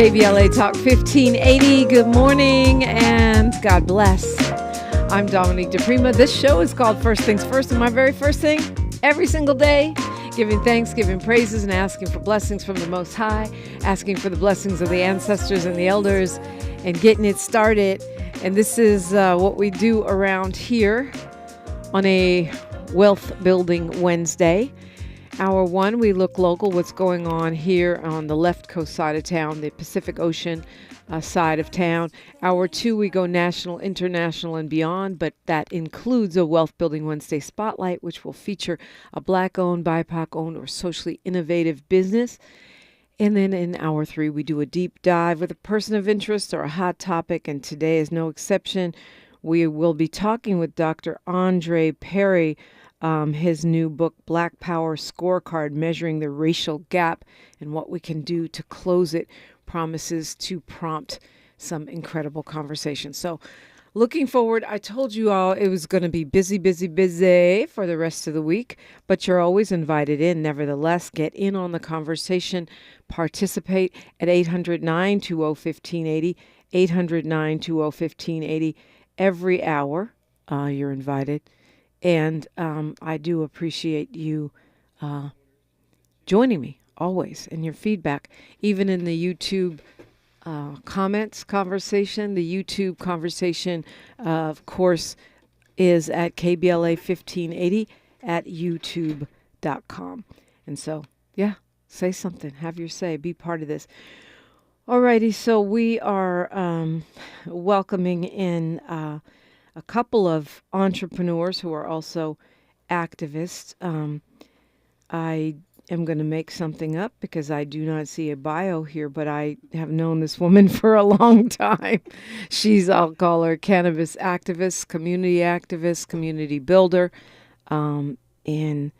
KBLA Talk 1580. Good morning and God bless. I'm Dominique DiPrima. This show is called First Things First, and my very first thing every single day, giving thanks, giving praises, and asking for blessings from the Most High, asking for the blessings of the ancestors and the elders, and getting it started. And this is what we do around here on a Wealth Building Wednesday. Hour one, we look local, what's going on here on the left coast side of town, the Pacific Ocean side of town. Hour two, we go national, international, and beyond, but that includes a Wealth Building Wednesday Spotlight, which will feature a Black-owned, BIPOC-owned, or socially innovative business. And then in hour three, we do a deep dive with a person of interest or a hot topic, and today is no exception. We will be talking with Dr. Andre Perry, his new book, Black Power Scorecard, Measuring the Racial Gap and What We Can Do to Close It, promises to prompt some incredible conversation. So looking forward, I told you all it was going to be busy for the rest of the week, but you're always invited in. Nevertheless, get in on the conversation, participate at 800-920-1580, 800-920-1580. Every hour, you're invited. And I do appreciate you joining me always and your feedback, even in the YouTube comments conversation. The YouTube conversation, of course, is at KBLA 1580 at youtube.com. And so, yeah, say something, have your say, be part of this. Alrighty, so we are welcoming in a couple of entrepreneurs who are also activists. I am going to make something up because I do not see a bio here, but I have known this woman for a long time. I'll call her cannabis activist, community builder, and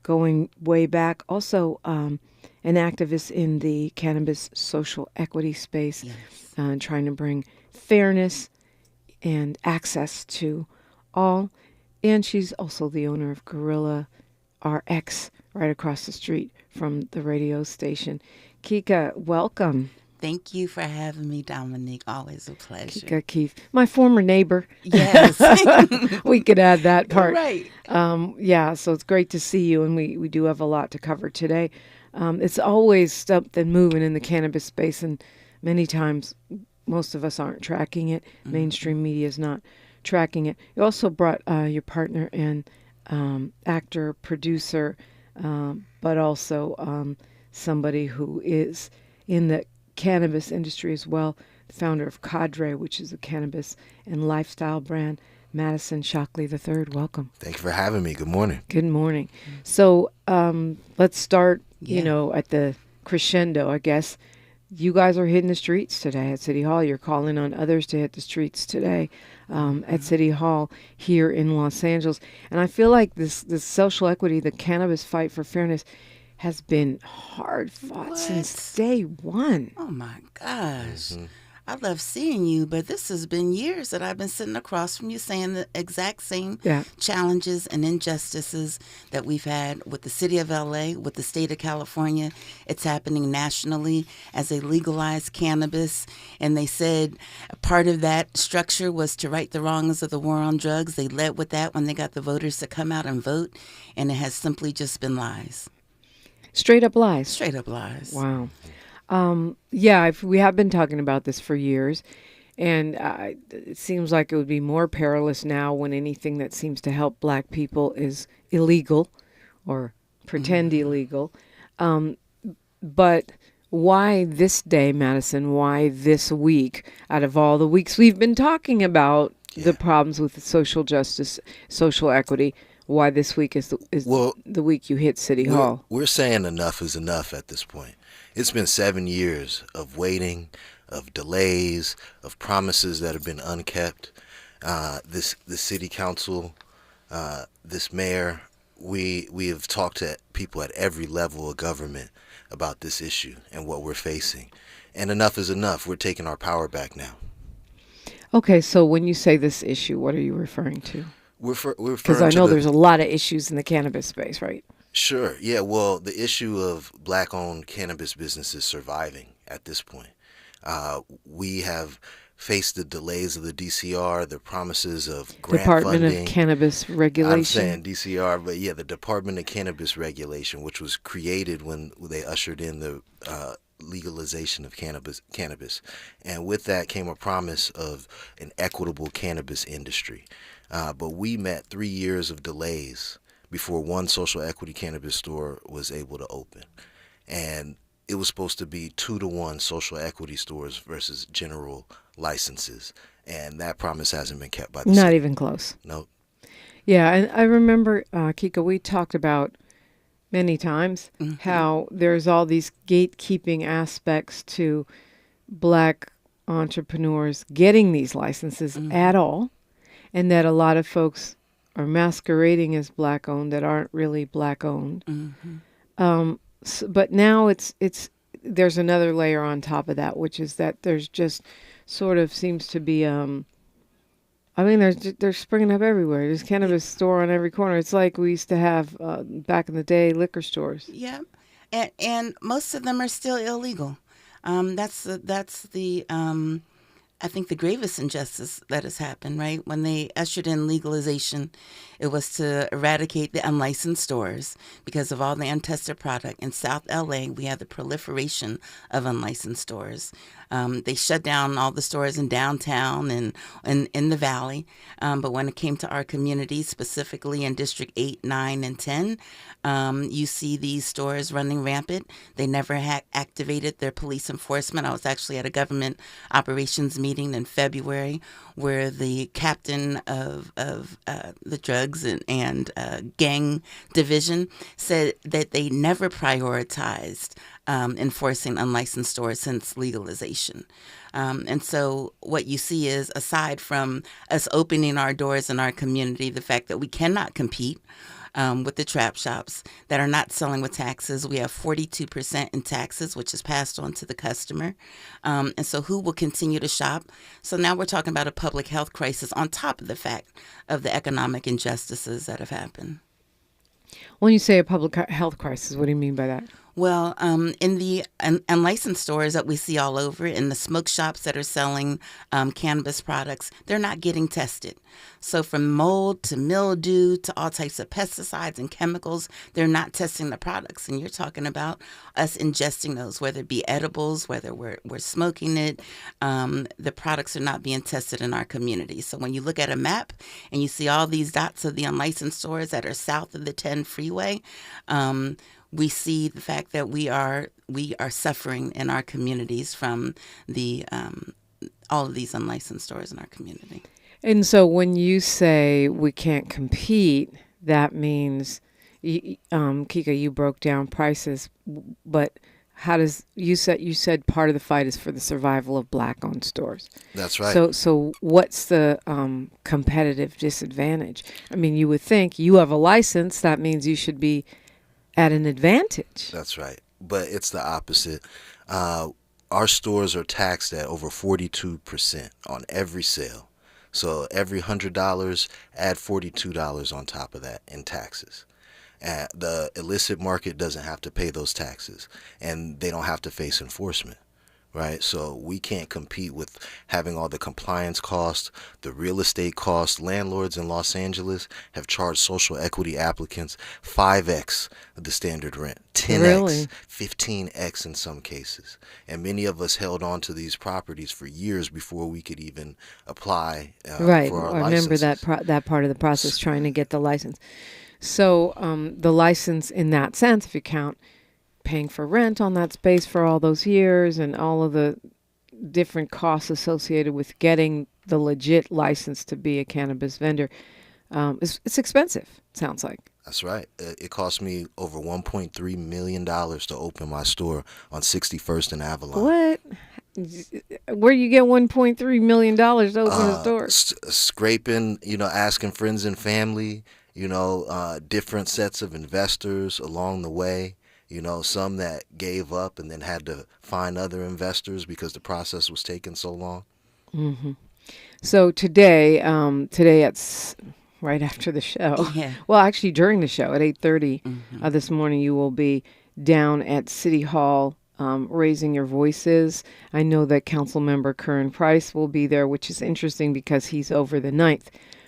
going way back. Also, an activist in the cannabis social equity space, yes. Trying to bring fairness and access to all. And she's also the owner of Gorilla RX right across the street from the radio station. Kika, welcome. Thank you for having me, Dominique. Always a pleasure. Kika Kieth, my former neighbor. Yes. We could add that part. Right. Yeah, so it's great to see you, and we do have a lot to cover today. It's always something moving in the cannabis space, and many times most of us aren't tracking it. Mm-hmm. Mainstream media is not tracking it. You also brought your partner and actor, producer, but also somebody who is in the cannabis industry as well, the founder of Cadre, which is a cannabis and lifestyle brand, Madison Shockley III. Welcome. Thank you for having me. Good morning. Good morning. So let's start, at the crescendo, I guess. You guys are hitting the streets today at City Hall. You're calling on others to hit the streets today at City Hall here in Los Angeles. And I feel like this social equity, the cannabis fight for fairness, has been hard fought since day one. Oh, my gosh. Mm-hmm. I love seeing you, but this has been years that I've been sitting across from you saying the exact same challenges and injustices that we've had with the city of LA, with the state of California. It's happening nationally as they legalize cannabis. And they said part of that structure was to right the wrongs of the war on drugs. They led with that when they got the voters to come out and vote. And it has simply just been lies. Straight up lies. Straight up lies. Wow. We have been talking about this for years, and it seems like it would be more perilous now when anything that seems to help Black people is illegal or pretend illegal. But why this day, Madison? Why this week? Out of all the weeks we've been talking about the problems with social justice, social equity, why this week is the week you hit City Hall? We're saying enough is enough at this point. It's been 7 years of waiting, of delays, of promises that have been unkept. The city council, this mayor, we have talked to people at every level of government about this issue and what we're facing. And enough is enough. We're taking our power back now. Okay, so when you say this issue, what are you referring to? We're referring because I know there's a lot of issues in the cannabis space, right? Sure. Yeah. Well, the issue of Black-owned cannabis businesses surviving at this point. We have faced the delays of the DCR, the promises of grant Department funding. of Cannabis Regulation. I'm saying DCR, but yeah, the Department of Cannabis Regulation, which was created when they ushered in the legalization of cannabis. And with that came a promise of an equitable cannabis industry. But we met 3 years of delays before one social equity cannabis store was able to open. And it was supposed to be 2-to-1 social equity stores versus general licenses. And that promise hasn't been kept by the city. Not even close. Nope. Yeah, and I remember, Kika, we talked about many times how there's all these gatekeeping aspects to Black entrepreneurs getting these licenses at all, and that a lot of folks are masquerading as Black-owned that aren't really Black-owned. But now there's another layer on top of that, which is that there's just sort of seems to be, they're springing up everywhere. There's a cannabis store on every corner. It's like we used to have back in the day liquor stores. Yeah, and most of them are still illegal. That's the I think the gravest injustice that has happened, right? When they ushered in legalization, it was to eradicate the unlicensed stores because of all the untested product. In South LA, we have the proliferation of unlicensed stores. They shut down all the stores in downtown and in the valley. But when it came to our community, specifically in District 8, 9, and 10, you see these stores running rampant. They never activated their police enforcement. I was actually at a government operations meeting in February where the captain of the drugs and gang division said that they never prioritized enforcing unlicensed stores since legalization. And so what you see is, aside from us opening our doors in our community, the fact that we cannot compete with the trap shops that are not selling with taxes. We have 42% in taxes, which is passed on to the customer. And so who will continue to shop? So now we're talking about a public health crisis on top of the fact of the economic injustices that have happened. When you say a public health crisis, what do you mean by that? Well, in the unlicensed stores that we see all over, in the smoke shops that are selling cannabis products, they're not getting tested. So from mold to mildew to all types of pesticides and chemicals, they're not testing the products. And you're talking about us ingesting those, whether it be edibles, whether we're smoking it. The products are not being tested in our community. So when you look at a map and you see all these dots of the unlicensed stores that are south of the 10 freeway, we see the fact that we are suffering in our communities from the all of these unlicensed stores in our community. And so when you say we can't compete, that means, Kika, you broke down prices, but how does you said part of the fight is for the survival of Black-owned stores? That's right. So what's the competitive disadvantage? I mean, you would think you have a license, that means you should be at an advantage. That's right. But it's the opposite. Our stores are taxed at over 42% on every sale. So every $100, add $42 on top of that in taxes. The illicit market doesn't have to pay those taxes, and they don't have to face enforcement. Right, so we can't compete with having all the compliance costs, the real estate costs. Landlords in Los Angeles have charged social equity applicants 5x the standard rent, 10x, really? 15x in some cases. And many of us held on to these properties for years before we could even apply right. for our licenses. I remember that part of the process, trying to get the license. So the license in that sense, if you count paying for rent on that space for all those years and all of the different costs associated with getting the legit license to be a cannabis vendor, it's expensive, it sounds like. That's right. It cost me over $1.3 million to open my store on 61st and Avalon. What? Where you get $1.3 million to open a store? Scraping, asking friends and family, different sets of investors along the way. Some that gave up and then had to find other investors because the process was taking so long. Mm-hmm. So today at right after the show, well, actually during the show at 8:30 this morning, you will be down at City Hall raising your voices. I know that Councilmember Curran Price will be there, which is interesting because he's over the 9th,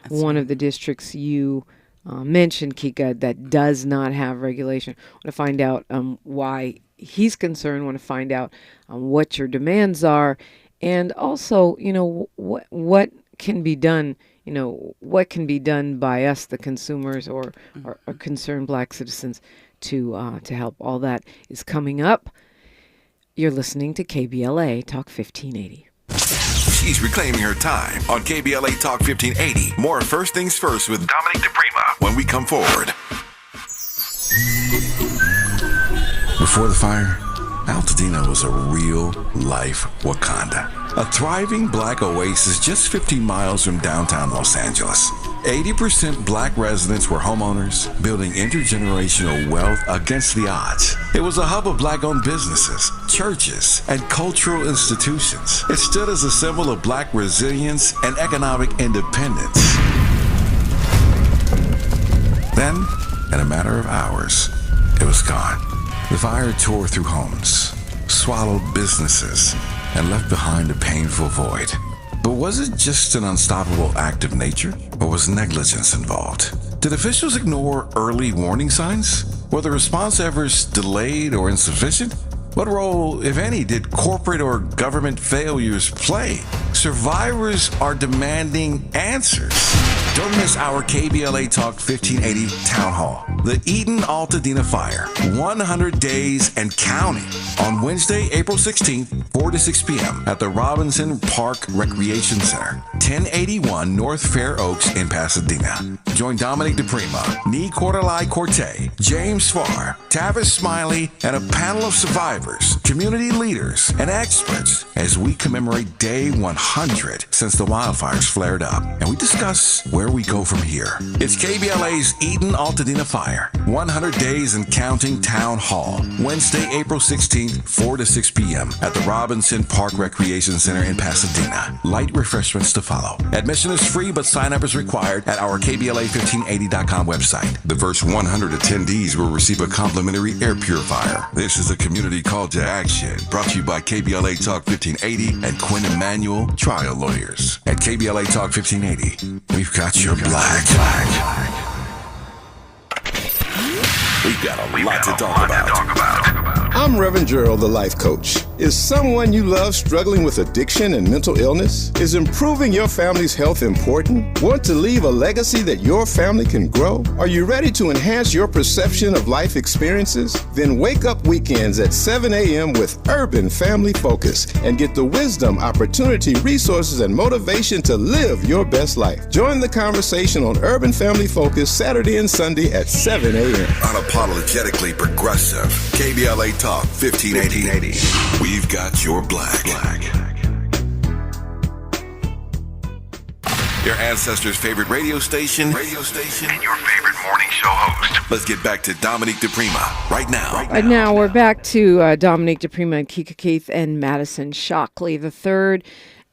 one of the districts you mentioned, Kika, that does not have regulation. I want to find out why he's concerned. I want to find out what your demands are, and also, what can be done. What can be done by us, the consumers, or concerned Black citizens, to help. All that is coming up. You're listening to KBLA Talk 1580. She's reclaiming her time on KBLA Talk 1580. More First Things First with Dominique DiPrima when we come forward. Before the fire, Altadena was a real-life Wakanda. A thriving Black oasis just 15 miles from downtown Los Angeles. 80% Black residents were homeowners, building intergenerational wealth against the odds. It was a hub of Black-owned businesses, churches, and cultural institutions. It stood as a symbol of Black resilience and economic independence. Then, in a matter of hours, it was gone. The fire tore through homes, swallowed businesses, and left behind a painful void. But was it just an unstoppable act of nature, or was negligence involved? Did officials ignore early warning signs? Were the response efforts delayed or insufficient? What role, if any, did corporate or government failures play? Survivors are demanding answers. Don't miss our KBLA Talk 1580 Town Hall. The Eden Altadena Fire, 100 days and counting. On Wednesday, April 16th, 4 to 6 p.m. at the Robinson Park Recreation Center, 1081 North Fair Oaks in Pasadena. Join Dominique DiPrima, Nee Cordelai Corte, James Farr, Tavis Smiley, and a panel of survivors, community leaders, and experts as we commemorate Day 100 since the wildfires flared up. And we discuss where we go from here. It's KBLA's Eden Altadena Fire, 100 Days and Counting Town Hall, Wednesday, April 16th, 4 to 6 p.m. at the Robinson Park Recreation Center in Pasadena. Light refreshments to follow. Admission is free, but sign-up is required at our KBLA1580.com website. The first 100 attendees will receive a complimentary air purifier. This is a community call to action, brought to you by KBLA Talk 1580 and Quinn Emanuel Trial Lawyers. At KBLA Talk 1580, we've got your black. We've got a lot to talk about. I'm Reverend Gerald, the life coach. Is someone you love struggling with addiction and mental illness? Is improving your family's health important? Want to leave a legacy that your family can grow? Are you ready to enhance your perception of life experiences? Then wake up weekends at 7 a.m. with Urban Family Focus and get the wisdom, opportunity, resources, and motivation to live your best life. Join the conversation on Urban Family Focus Saturday and Sunday at 7 a.m. Unapologetically progressive. KBLA Talk 1580. We've got your black. Your ancestors' favorite radio station, and your favorite morning show host. Let's get back to Dominique DiPrima right now. Right now, we're back to Dominique DiPrima and Kika, Kieth, and Madison Shockley the third.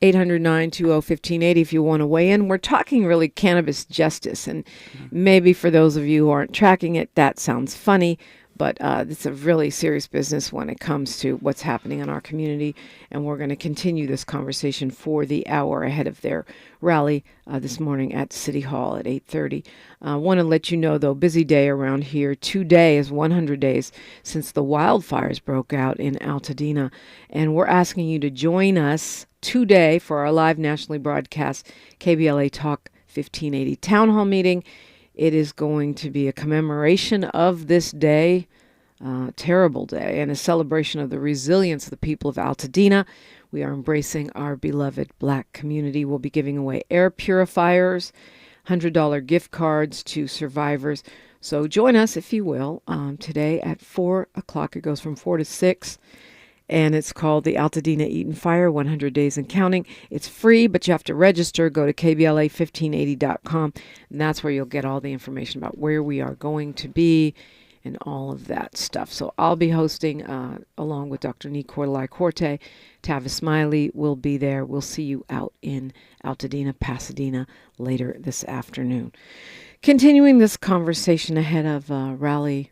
800-920-1580 if you want to weigh in. We're talking really cannabis justice, and maybe for those of you who aren't tracking it, that sounds funny, but it's a really serious business when it comes to what's happening in our community, and we're going to continue this conversation for the hour ahead of their rally this morning at City Hall at 8:30. I want to let you know, though, busy day around here. Today is 100 days since the wildfires broke out in Altadena, and we're asking you to join us today for our live nationally broadcast KBLA Talk 1580 Town Hall meeting. It is going to be a commemoration of this day, terrible day, and a celebration of the resilience of the people of Altadena. We are embracing our beloved Black community. We'll be giving away air purifiers, $100 gift cards to survivors. So join us, if you will, today at 4 o'clock. It goes from 4 to 6. And it's called the Altadena Eden Fire, 100 Days and Counting. It's free, but you have to register. Go to KBLA1580.com, and that's where you'll get all the information about where we are going to be and all of that stuff. So I'll be hosting along with Dr. Nee Cordelai Corte. Tavis Smiley will be there. We'll see you out in Altadena, Pasadena later this afternoon. Continuing this conversation ahead of rally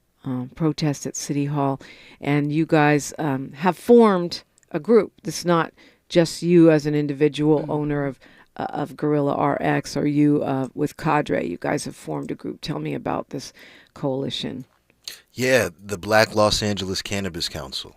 protest at City Hall, and you guys have formed a group. This is not just you as an individual owner of Guerrilla RX, or you with Cadre. You guys have formed a group. Tell me about this coalition. Yeah, the Black Los Angeles Cannabis Council.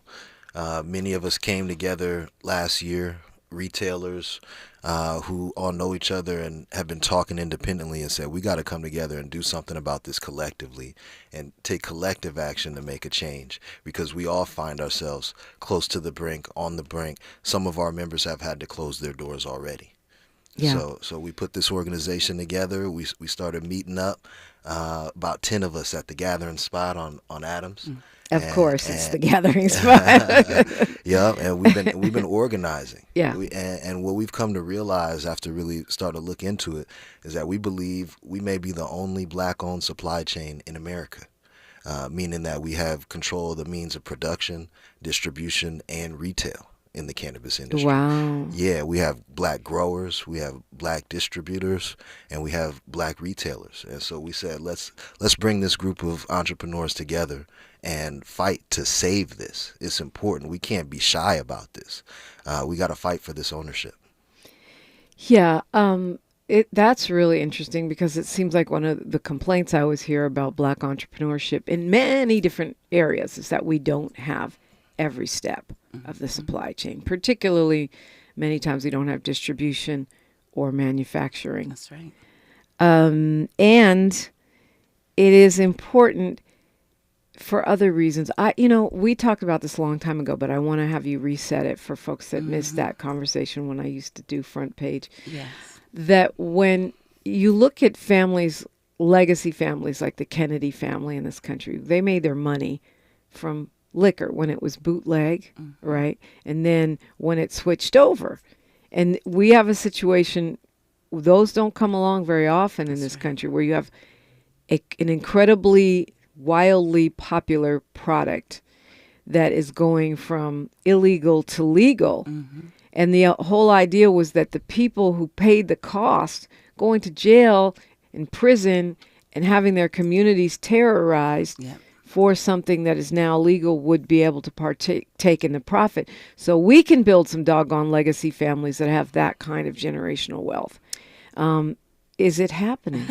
Many of us came together last year, retailers who all know each other and have been talking independently, and said, we got to come together and do something about this collectively and take collective action to make a change, because we all find ourselves close to the brink, on the brink. Some of our members have had to close their doors already. Yeah. So we put this organization together. We started meeting up, about 10 of us at the gathering spot on Adams. Of course, it's the gathering spot. Yeah, and we've been organizing. Yeah. And what we've come to realize after really starting to look into it is that we believe we may be the only Black-owned supply chain in America, meaning that we have control of the means of production, distribution, and retail in the cannabis industry. Wow. Yeah, we have Black growers, we have Black distributors, and we have Black retailers. And so we said, let's bring this group of entrepreneurs together and fight to save this. It's important. We can't be shy about this. We got to fight for this ownership. Yeah, that's really interesting, because it seems like one of the complaints I always hear about Black entrepreneurship in many different areas is that we don't have every step of the supply chain. Particularly, many times we don't have distribution or manufacturing. That's right. And it is important for other reasons. We talked about this a long time ago, but I want to have you reset it for folks that missed that conversation when I used to do Front Page. Yes. That when you look at families, legacy families like the Kennedy family in this country, they made their money from liquor when it was bootleg, right? And then when it switched over. And we have a situation, those don't come along very often in this country, where you have an incredibly wildly popular product that is going from illegal to legal. And the whole idea was that the people who paid the cost, going to jail and prison and having their communities terrorized for something that is now legal, would be able to partake in the profit. So we can build some doggone legacy families that have that kind of generational wealth. Is it happening?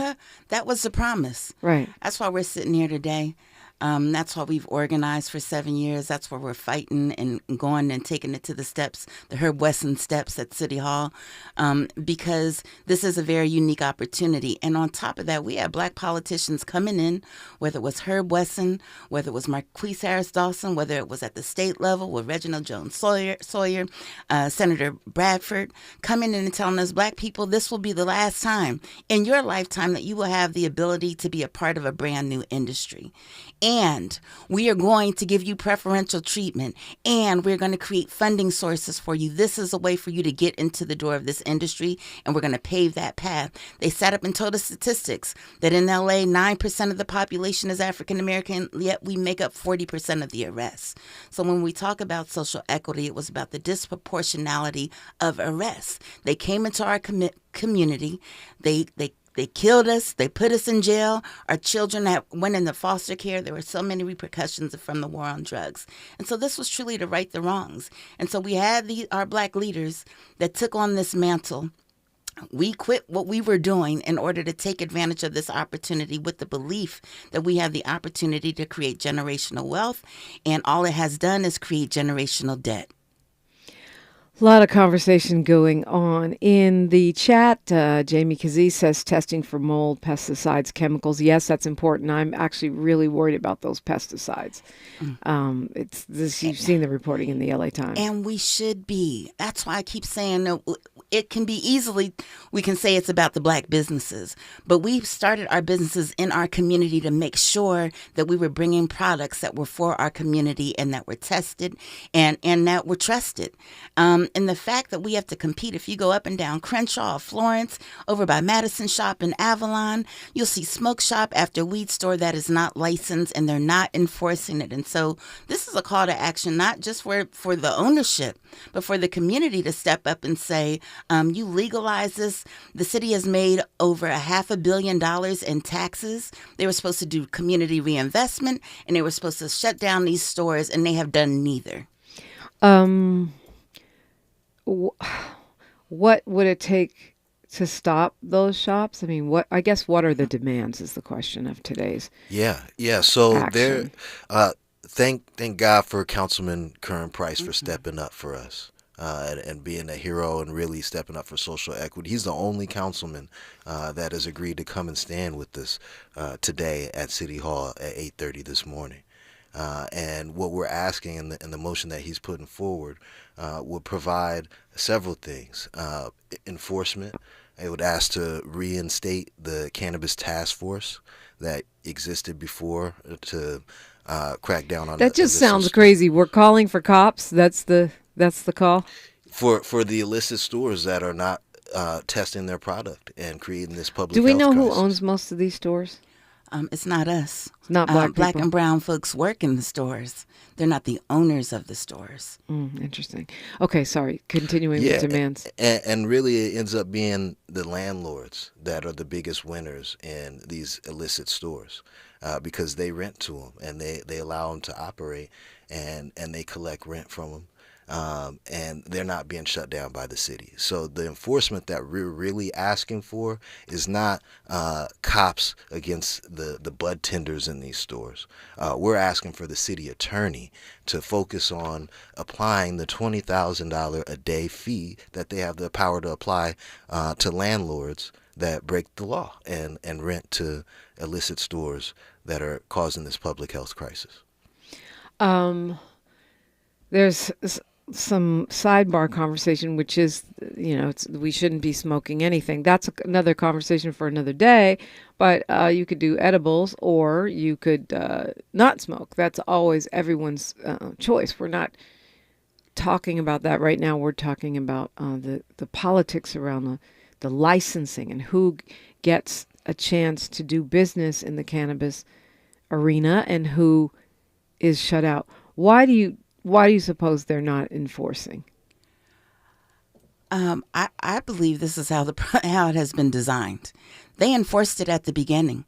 That was the promise. Right. That's why we're sitting here today. That's why we've organized for 7 years. That's why we're fighting and going and taking it to the steps, the Herb Wesson steps at City Hall, because this is a very unique opportunity. And on top of that, we have Black politicians coming in, whether it was Herb Wesson, whether it was Marquise Harris Dawson, whether it was at the state level with Reginald Jones Sawyer, Senator Bradford, coming in and telling us, Black people, this will be the last time in your lifetime that you will have the ability to be a part of a brand new industry. And we are going to give you preferential treatment, and we're going to create funding sources for you. This is a way for you to get into the door of this industry, and we're going to pave that path. They sat up and told us statistics that in LA, 9% of the population is African American, yet we make up 40% of the arrests. So when we talk about social equity, it was about the disproportionality of arrests. They came into our community, they killed us. They put us in jail. Our children that went into foster care. There were so many repercussions from the war on drugs. And so this was truly to right the wrongs. And so we had our Black leaders that took on this mantle. We quit what we were doing in order to take advantage of this opportunity, with the belief that we have the opportunity to create generational wealth. And all it has done is create generational debt. A lot of conversation going on in the chat. Jamie Kazee says testing for mold, pesticides, chemicals. Yes, that's important. I'm actually really worried about those pesticides. It's this. You've seen the reporting in the LA Times. And we should be. That's why I keep saying it can be easily, we can say it's about the Black businesses. But we've started our businesses in our community to make sure that we were bringing products that were for our community and that were tested and that were trusted. And the fact that we have to compete, if you go up and down Crenshaw, Florence, over by Madison Shop in Avalon, you'll see smoke shop after weed store that is not licensed, and they're not enforcing it. And so this is a call to action, not just for the ownership, but for the community to step up and say, You legalize this. The city has made over $500 million in taxes. They were supposed to do community reinvestment, and they were supposed to shut down these stores, and they have done neither. What would it take to stop those shops? I mean, what are the demands is the question of today's So action. Thank God for Councilman Curran Price for stepping up for us and being a hero and really stepping up for social equity. He's the only councilman that has agreed to come and stand with us today at City Hall at 8:30 this morning. And what we're asking in the motion that he's putting forward would provide several things. Enforcement. It would ask to reinstate the Cannabis Task Force that existed before to crack down on that. Just sounds crazy. We're calling for cops. That's the call for the illicit stores that are not testing their product and creating this public. Do we know crisis. who owns most of these stores? It's not us. It's not black Black people. and brown folks work in the stores. They're not the owners of the stores. Interesting. Okay, sorry. Continuing with demands. And really it ends up being the landlords that are the biggest winners in these illicit stores because they rent to them and they allow them to operate and they collect rent from them. And they're not being shut down by the city. So the enforcement that we're really asking for is not cops against the bud tenders in these stores. We're asking for the city attorney to focus on applying the $20,000 a day fee that they have the power to apply to landlords that break the law and rent to illicit stores that are causing this public health crisis. There's some sidebar conversation, which is, we shouldn't be smoking anything. That's another conversation for another day. But you could do edibles or you could not smoke. That's always everyone's choice. We're not talking about that right now. We're talking about the politics around the licensing and who gets a chance to do business in the cannabis arena and who is shut out. Why do you suppose they're not enforcing? I believe this is how it has been designed. They enforced it at the beginning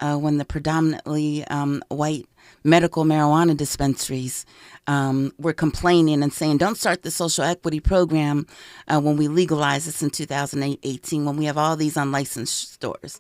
when the predominantly white medical marijuana dispensaries were complaining and saying, don't start the social equity program when we legalize this in 2018, when we have all these unlicensed stores.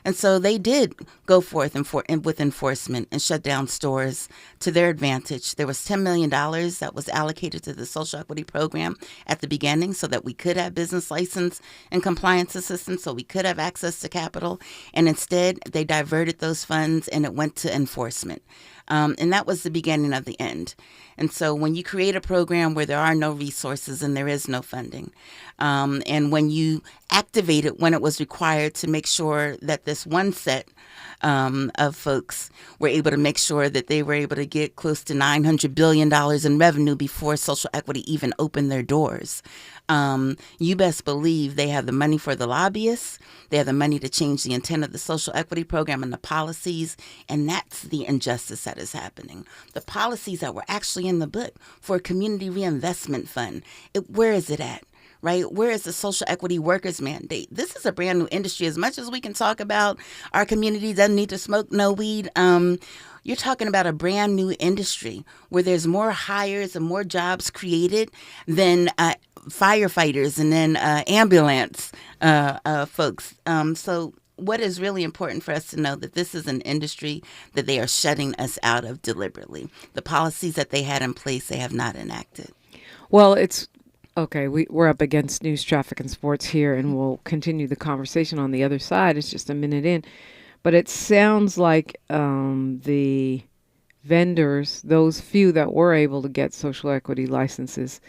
And so they did go forth with enforcement and shut down stores to their advantage. There was $10 million that was allocated to the social equity program at the beginning so that we could have business license and compliance assistance, so we could have access to capital. And instead, they diverted those funds and it went to enforcement. And that was the beginning of the end. And so when you create a program where there are no resources and there is no funding, and when you activate it when it was required to make sure that this one set of folks were able to make sure that they were able to get close to $900 billion in revenue before social equity even opened their doors. You best believe they have the money for the lobbyists. They have the money to change the intent of the social equity program and the policies. And that's the injustice that is happening. The policies that were actually in the book for a community reinvestment fund. Where is it at? Right? Where is the social equity workers mandate? This is a brand new industry. As much as we can talk about our community doesn't need to smoke no weed, you're talking about a brand new industry where there's more hires and more jobs created than firefighters and then ambulance folks. So what is really important for us to know that this is an industry that they are shutting us out of deliberately. The policies that they had in place, they have not enacted. Well, it's okay. We're up against news, traffic, and sports here, and we'll continue the conversation on the other side. It's just a minute in. But it sounds like the vendors, those few that were able to get social equity licenses,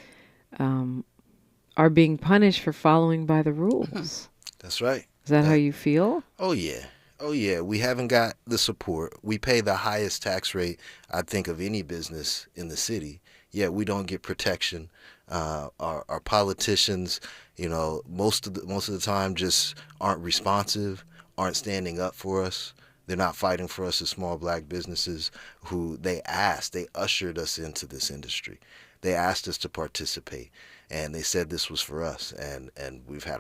are being punished for following by the rules. That's right. Is that how you feel? Oh, yeah. Oh, yeah. We haven't got the support. We pay the highest tax rate, I think, of any business in the city. Yet we don't get protection. Our politicians, most of the time just aren't responsive, aren't standing up for us. They're not fighting for us as small black businesses who they ushered us into this industry. they asked us to participate, and they said this was for us, and we've had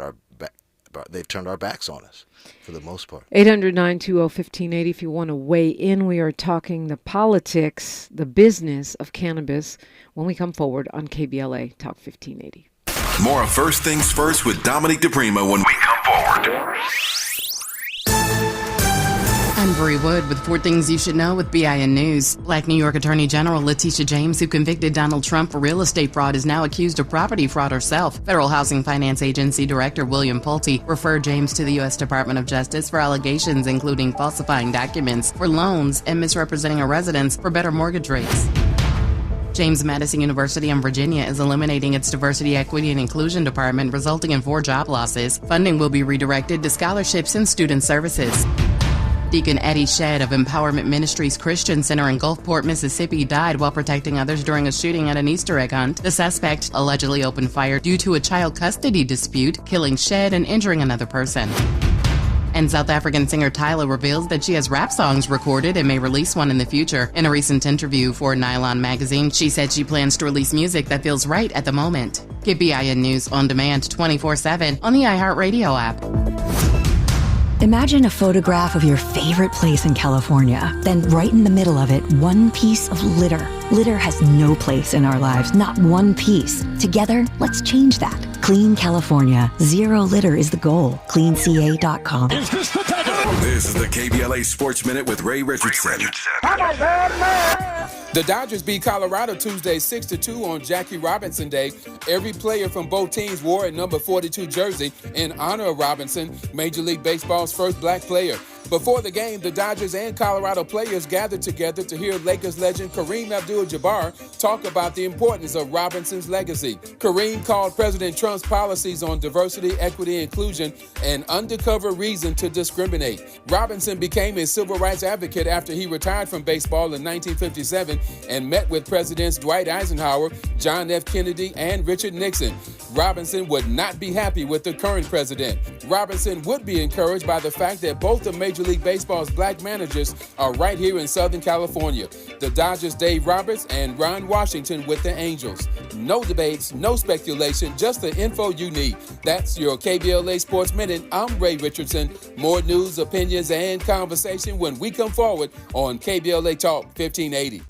they've turned our backs on us for the most part. 800-920-1580 if you want to weigh in. We are talking the politics, the business of cannabis when we come forward on KBLA Talk 1580. More of First Things First with Dominique DiPrima when we come forward. I'm Bree Wood with 4 Things You Should Know with BIN News. Black New York Attorney General Letitia James, who convicted Donald Trump for real estate fraud, is now accused of property fraud herself. Federal Housing Finance Agency Director William Pulte referred James to the U.S. Department of Justice for allegations including falsifying documents for loans and misrepresenting a residence for better mortgage rates. James Madison University in Virginia is eliminating its Diversity, Equity, and Inclusion Department, resulting in 4 job losses. Funding will be redirected to scholarships and student services. Deacon Eddie Shedd of Empowerment Ministries Christian Center in Gulfport, Mississippi, died while protecting others during a shooting at an Easter egg hunt. The suspect allegedly opened fire due to a child custody dispute, killing Shedd and injuring another person. And South African singer Tyla reveals that she has rap songs recorded and may release one in the future. In a recent interview for Nylon magazine, she said she plans to release music that feels right at the moment. Get BIN News on demand 24/7 on the iHeartRadio app. Imagine a photograph of your favorite place in California. Then right in the middle of it, one piece of litter. Litter has no place in our lives, not one piece. Together, let's change that. Clean California. Zero litter is the goal. CleanCA.com. This is the KBLA Sports Minute with Ray Richardson. The Dodgers beat Colorado Tuesday 6-2 on Jackie Robinson Day. Every player from both teams wore a number 42 jersey in honor of Robinson, Major League Baseball's first black player. Before the game, the Dodgers and Colorado players gathered together to hear Lakers legend Kareem Abdul-Jabbar talk about the importance of Robinson's legacy. Kareem called President Trump's policies on diversity, equity, and inclusion an undercover reason to discriminate. Robinson became a civil rights advocate after he retired from baseball in 1957 and met with Presidents Dwight Eisenhower, John F. Kennedy, and Richard Nixon. Robinson would not be happy with the current president. Robinson would be encouraged by the fact that both of Major League Baseball's black managers are right here in Southern California. The Dodgers' Dave Roberts and Ron Washington with the Angels. No debates, no speculation, just the info you need. That's your KBLA Sports Minute. I'm Ray Richardson. More news, opinions, and conversation when we come forward on KBLA Talk 1580.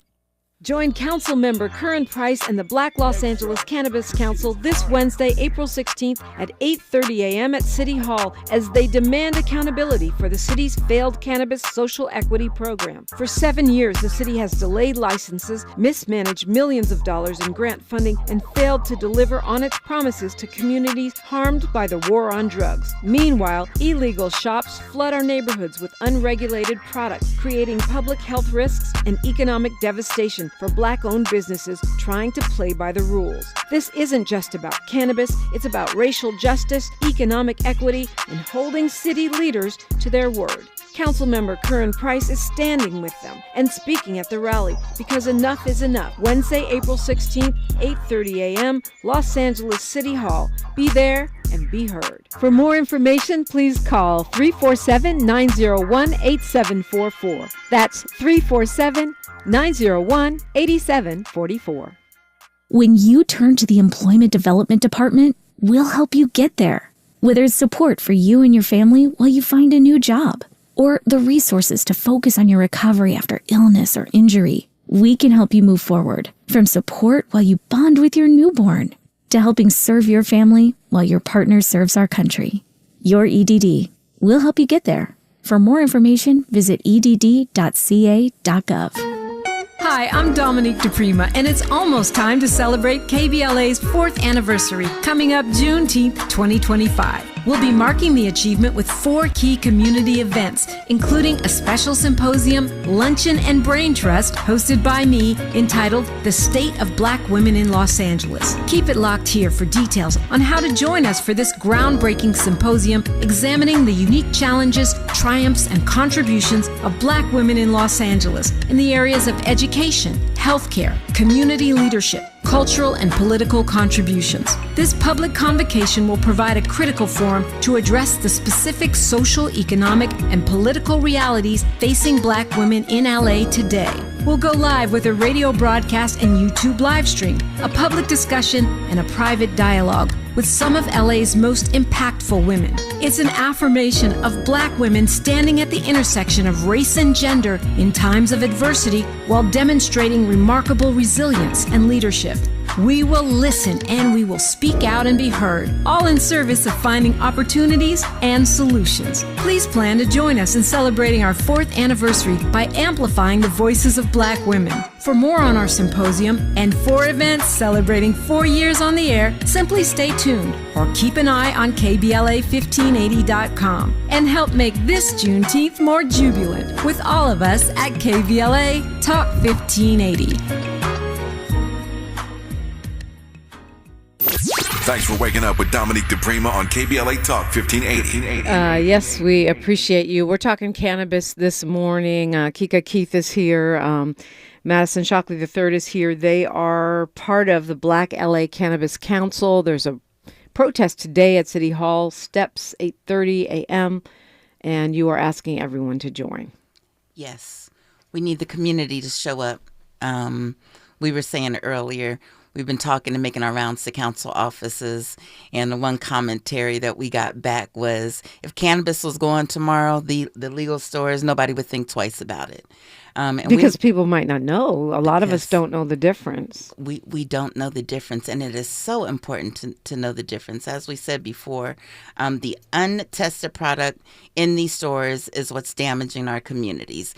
Join Council Member Curran Price and the Black Los Angeles Cannabis Council this Wednesday, April 16th at 8:30 a.m. at City Hall as they demand accountability for the city's failed cannabis social equity program. For 7 years, the city has delayed licenses, mismanaged millions of dollars in grant funding, and failed to deliver on its promises to communities harmed by the war on drugs. Meanwhile, illegal shops flood our neighborhoods with unregulated products, creating public health risks and economic devastation for black-owned businesses trying to play by the rules. This isn't just about cannabis, it's about racial justice, economic equity, and holding city leaders to their word. Councilmember Curran Price is standing with them and speaking at the rally because enough is enough. Wednesday, April 16th, 8:30 a.m., Los Angeles City Hall. Be there and be heard. For more information, please call 347-901-8744. That's 347-901-8744. When you turn to the Employment Development Department, we'll help you get there. Whether it's support for you and your family while you find a new job, or the resources to focus on your recovery after illness or injury, we can help you move forward. From support while you bond with your newborn, to helping serve your family while your partner serves our country. Your EDD. We'll help you get there. For more information, visit edd.ca.gov. Hi, I'm Dominique DiPrima, and it's almost time to celebrate KBLA's 4th anniversary, coming up Juneteenth 2025. We'll be marking the achievement with 4 key community events, including a special symposium, luncheon, and brain trust hosted by me entitled The State of Black Women in Los Angeles. Keep it locked here for details on how to join us for this groundbreaking symposium examining the unique challenges, triumphs, and contributions of Black women in Los Angeles in the areas of education, healthcare, community leadership, cultural and political contributions. This public convocation will provide a critical forum to address the specific social, economic, and political realities facing Black women in LA today. We'll go live with a radio broadcast and YouTube live stream, a public discussion, and a private dialogue with some of LA's most impactful women. It's an affirmation of Black women standing at the intersection of race and gender in times of adversity while demonstrating remarkable resilience and leadership. We will listen and we will speak out and be heard, all in service of finding opportunities and solutions. Please plan to join us in celebrating our 4th anniversary by amplifying the voices of Black women. For more on our symposium and 4 events celebrating 4 years on the air, simply stay tuned or keep an eye on KBLA1580.com and help make this Juneteenth more jubilant with all of us at KBLA Talk 1580. Thanks for waking up with Dominique DiPrima on KBLA Talk 1580. Yes, we appreciate you. We're talking cannabis this morning. Kika, Kieth is here. Madison, Shockley III is here. They are part of the Black LA Cannabis Council. There's a protest today at City Hall steps, 8:30 a.m., and you are asking everyone to join. Yes, we need the community to show up. We were saying earlier, we've been talking and making our rounds to council offices, and the one commentary that we got back was, if cannabis was going tomorrow, the legal stores, nobody would think twice about it. Because people might not know. A lot of us don't know the difference. We don't know the difference, and it is so important to know the difference. As we said before, the untested product in these stores is what's damaging our communities.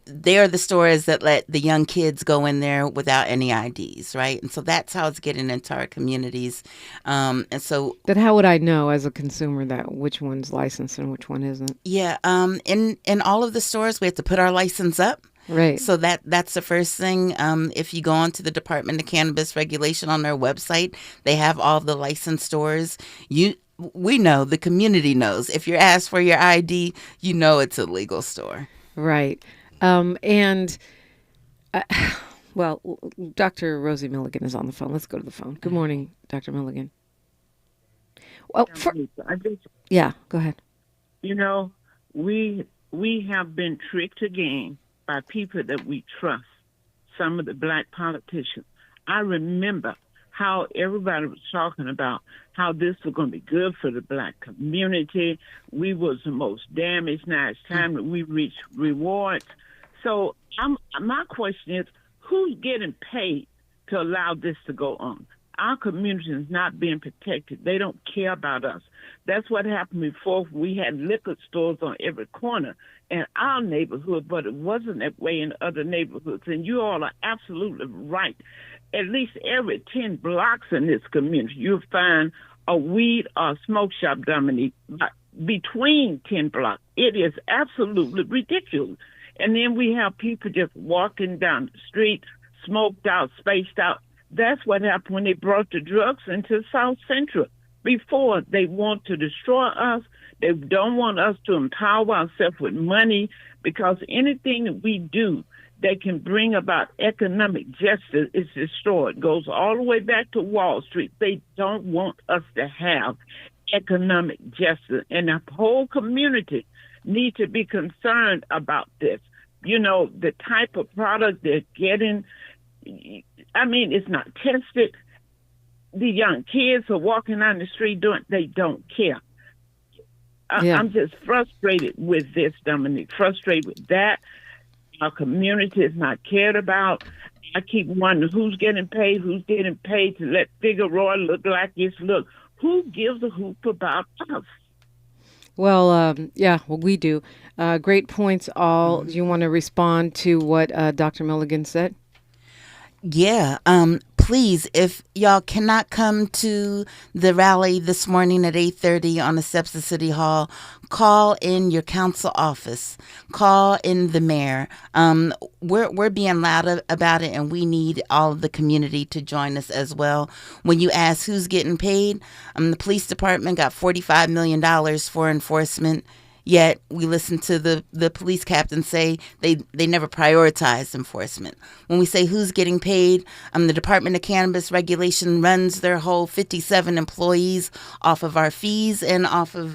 They are the stores that let the young kids go in there without any IDs, right? And so that's how it's getting into our communities. And so, but how would I know as a consumer that which one's licensed and which one isn't? Yeah, in all of the stores, we have to put our license up. Right. So that's the first thing. If you go onto the Department of Cannabis Regulation on their website, they have all the licensed stores. We know, the community knows. If you're asked for your ID, you know it's a legal store. Right. Well, Dr. Rosie Milligan is on the phone. Let's go to the phone. Good morning, Dr. Milligan. Well, yeah, go ahead. You know, we have been tricked again by people that we trust, some of the Black politicians. I remember how everybody was talking about how this was going to be good for the Black community. We was the most damaged. Now it's time that we reach rewards. So my question is, who's getting paid to allow this to go on? Our community is not being protected. They don't care about us. That's what happened before. We had liquor stores on every corner in our neighborhood, but it wasn't that way in other neighborhoods. And you all are absolutely right. At least every 10 blocks in this community, you'll find a weed or smoke shop, Dominique, between 10 blocks. It is absolutely ridiculous. And then we have people just walking down the street, smoked out, spaced out. That's what happened when they brought the drugs into South Central. Before, they want to destroy us. They don't want us to empower ourselves with money, because anything that we do that can bring about economic justice is destroyed. It goes all the way back to Wall Street. They don't want us to have economic justice. And the whole community need to be concerned about this. You know, the type of product they're getting, I mean, it's not tested. The young kids are walking down the street they don't care. I'm just frustrated with this, Dominique, frustrated with that. Our community is not cared about. I keep wondering who's getting paid to let Figueroa look like this. Look, who gives a hoop about us? Well, we do. Great points all. Do you want to respond to what Dr. Milligan said? Yeah. Please, if y'all cannot come to the rally this morning at 8:30 on the steps of City Hall, call in your council office. Call in the mayor. We're being loud about it, and we need all of the community to join us as well. When you ask who's getting paid, the police department got $45 million for enforcement. Yet we listen to the police captains say they never prioritized enforcement. When we say who's getting paid, the Department of Cannabis Regulation runs their whole 57 employees off of our fees and off of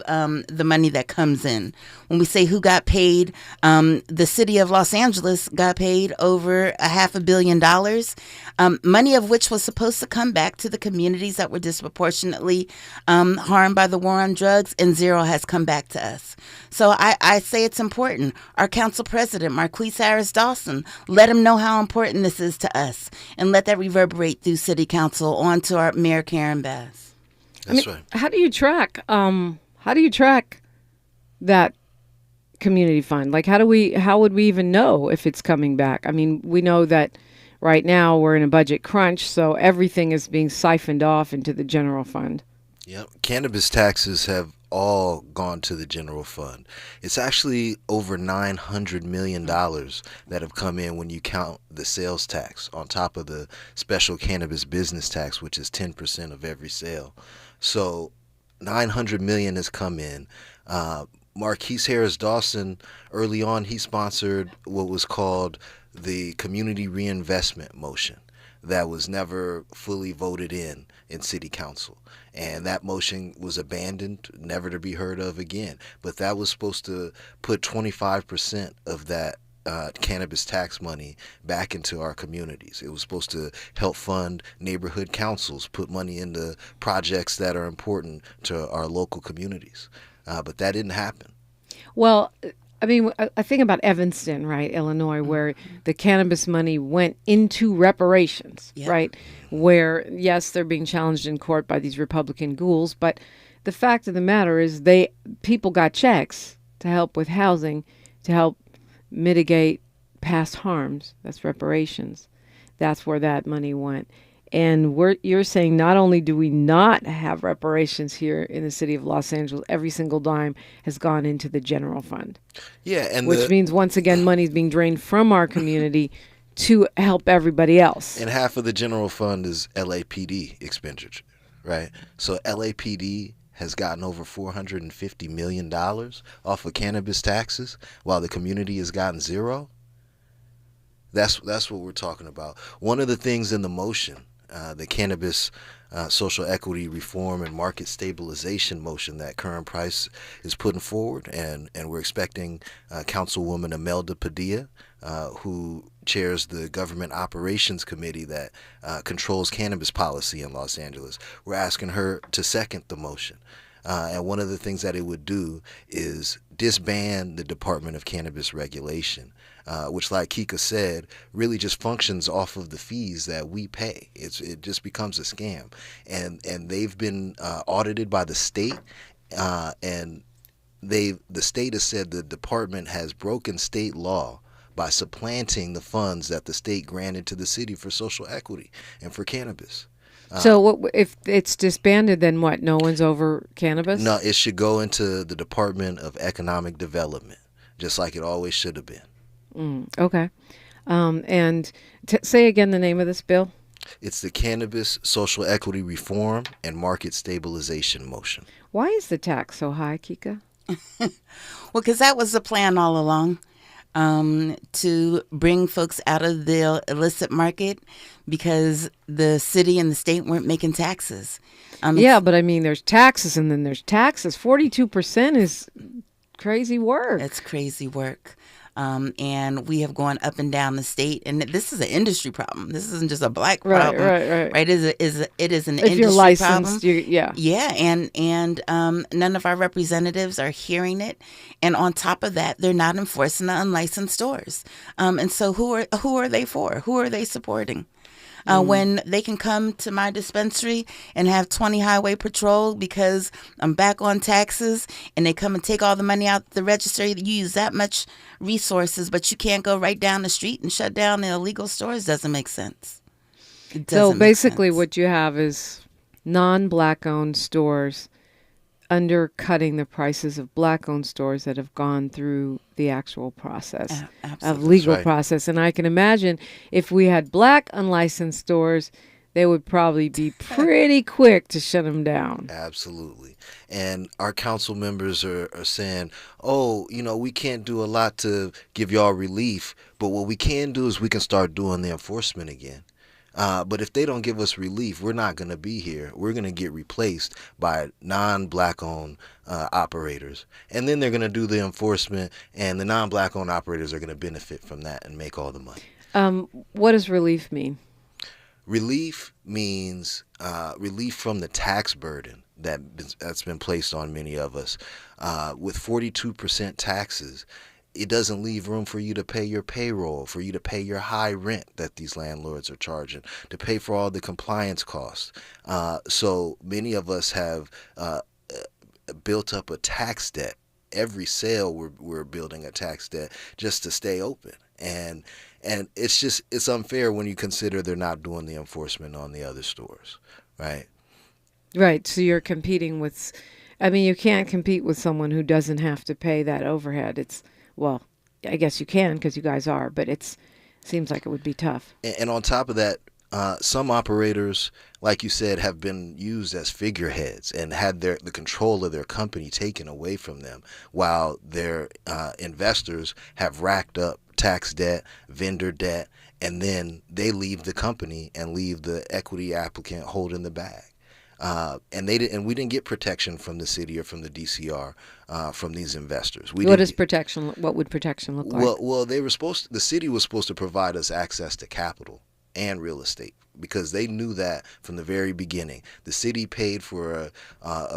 the money that comes in. When we say who got paid, the city of Los Angeles got paid over $500 million, money of which was supposed to come back to the communities that were disproportionately harmed by the war on drugs, and zero has come back to us. So I say it's important. Our council president, Marquise Harris Dawson, let him know how important this is to us, and let that reverberate through city council onto our mayor, Karen Bass. That's right. How do you track? How do you track that community fund? Like, how would we even know if it's coming back? I mean, we know that right now we're in a budget crunch, so everything is being siphoned off into the general fund. Yep. Cannabis taxes have all gone to the general fund. It's actually over $900 million that have come in when you count the sales tax on top of the special cannabis business tax, which is 10% of every sale. So $900 million has come in. Marquise Harris Dawson, early on, he sponsored what was called the community reinvestment motion that was never fully voted in city council. And that motion was abandoned, never to be heard of again. But that was supposed to put 25% of that cannabis tax money back into our communities. It was supposed to help fund neighborhood councils, put money into projects that are important to our local communities. But that didn't happen. Well, I mean, I think about Evanston, right, Illinois, where the cannabis money went into reparations, right, where, yes, they're being challenged in court by these Republican ghouls, but the fact of the matter is people got checks to help with housing, to help mitigate past harms. That's reparations. That's where that money went. And you're saying not only do we not have reparations here in the city of Los Angeles, every single dime has gone into the general fund. Yeah, and which means once again money is being drained from our community to help everybody else. And half of the general fund is LAPD expenditure, right? So LAPD has gotten over $450 million off of cannabis taxes, while the community has gotten zero. That's what we're talking about. One of the things in the motion, the Cannabis Social Equity Reform and Market Stabilization motion that Curran Price is putting forward, and we're expecting Councilwoman Imelda Padilla, who chairs the Government Operations Committee that controls cannabis policy in Los Angeles. We're asking her to second the motion. And one of the things that it would do is disband the Department of Cannabis Regulation, which, like Kika said, really just functions off of the fees that we pay. It just becomes a scam. And they've been audited by the state, and the state has said the department has broken state law by supplanting the funds that the state granted to the city for social equity and for cannabis. So if it's disbanded, then what? No one's over cannabis? No, it should go into the Department of Economic Development, just like it always should have been. Okay. And say again the name of this bill. It's the Cannabis Social Equity Reform and Market Stabilization motion. Why is the tax so high, Kika? Well, because that was the plan all along. To bring folks out of the illicit market because the city and the state weren't making taxes. Yeah, but I mean, there's taxes and then there's taxes. 42% is crazy work. It's crazy work. And we have gone up and down the state, and this is an industry problem. This isn't just a black problem, right? It is an if industry you're licensed, problem. Yeah, and none of our representatives are hearing it, and on top of that, they're not enforcing the unlicensed stores. And so, who are they for? Who are they supporting? When they can come to my dispensary and have 20 highway patrol because I'm back on taxes, and they come and take all the money out the register. You use that much resources, but you can't go right down the street and shut down the illegal stores. Doesn't make sense. So basically what you have is non-black owned stores undercutting the prices of black-owned stores that have gone through the actual process of legal process. And I can imagine if we had black unlicensed stores, they would probably be pretty quick to shut them down. Absolutely. And our council members are saying, oh, we can't do a lot to give y'all relief, but what we can do is we can start doing the enforcement again. But if they don't give us relief, we're not going to be here. We're going to get replaced by non-Black-owned operators. And then they're going to do the enforcement, and the non-Black-owned operators are going to benefit from that and make all the money. What does relief mean? Relief means relief from the tax burden that's been placed on many of us. With 42% taxes, it doesn't leave room for you to pay your payroll, for you to pay your high rent that these landlords are charging, to pay for all the compliance costs. So many of us have built up a tax debt. Every sale we're building a tax debt just to stay open. And it's unfair when you consider they're not doing the enforcement on the other stores, right? Right. So you're competing with, you can't compete with someone who doesn't have to pay that overhead. Well, I guess you can because you guys are, but it seems like it would be tough. And on top of that, some operators, like you said, have been used as figureheads and had the control of their company taken away from them, while their investors have racked up tax debt, vendor debt, and then they leave the company and leave the equity applicant holding the bag. And we didn't get protection from the city or from the DCR from these investors. What would protection look like? Well, the city was supposed to provide us access to capital and real estate, because they knew that from the very beginning. The city paid for a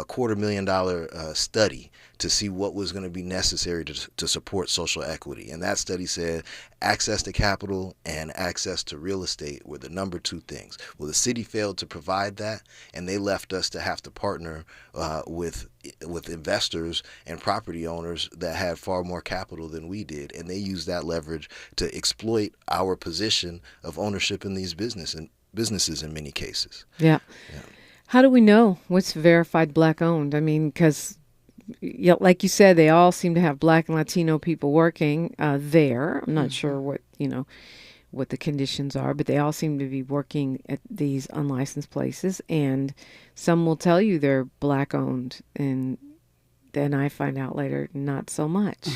$250,000 study to see what was going to be necessary to support social equity. And that study said access to capital and access to real estate were the number two things. Well, the city failed to provide that, and they left us to have to partner with investors and property owners that had far more capital than we did. And they used that leverage to exploit our position of ownership in these businesses in many cases. Yeah. How do we know what's verified Black-owned? Because like you said, they all seem to have Black and Latino people working there. I'm not sure what the conditions are, but they all seem to be working at these unlicensed places, and some will tell you they're Black-owned, and then I find out later not so much.